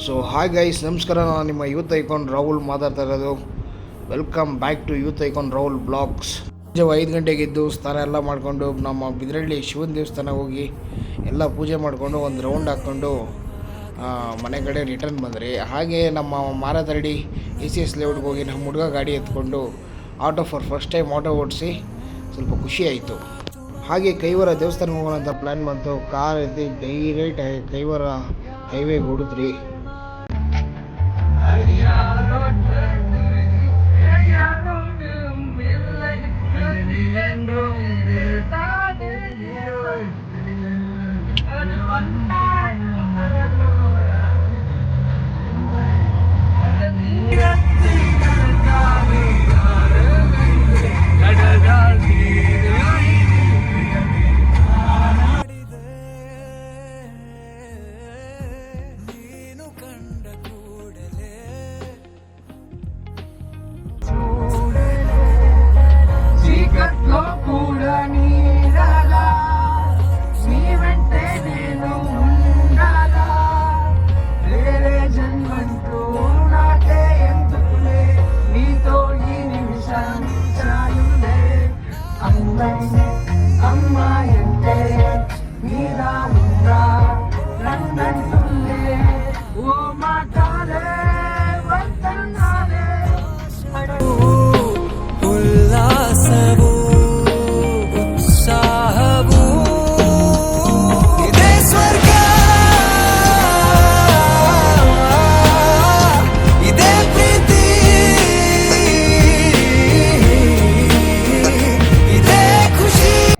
So hi guys, ನಮಸ್ಕಾರ. ನಾನು ನಿಮ್ಮ ಯೂತ್ ಐಕಾನ್ ರಾಹುಲ್ ಮಾತಾಡ್ತಾ ಇರೋದು. Welcome back to youth icon Rahul blogs. 5 ಗಂಟೆಗಿದ್ದು ಸ್ನಾನ ಎಲ್ಲ ಮಾಡಿಕೊಂಡು ನಮ್ಮ ಬಿದ್ರಳ್ಳಿ ಶಿವನ ದೇವಸ್ಥಾನ ಹೋಗಿ ಎಲ್ಲ ಪೂಜೆ ಮಾಡಿಕೊಂಡು ಒಂದು ರೌಂಡ್ ಹಾಕ್ಕೊಂಡು ಮನೆ ಕಡೆ ರಿಟರ್ನ್ ಬಂದ್ರಿ. ಹಾಗೆ ನಮ್ಮ ಮಾರತರಡಿ ACS ಲೇಔಟ್ಗೆ ಹೋಗಿ ನಮ್ಮ ಹುಡುಗ ಗಾಡಿ ಎತ್ಕೊಂಡು auto for first time auto ಓಡಿಸಿ ಸ್ವಲ್ಪ ಖುಷಿ ಆಯಿತು. ಹಾಗೆ ಕೈವರ ದೇವಸ್ಥಾನಕ್ಕೆ ಹೋಗೋಣ ಅಂತ ಪ್ಲ್ಯಾನ್ ಬಂತು. ಕಾರ್ ಎತ್ತಿ ಡೈರೆಕ್ಟ್ ಕೈವರ ಹೈವೇಗೆ ಹೊಡಿದ್ರಿ. ಉಲ್ಲಾಸವ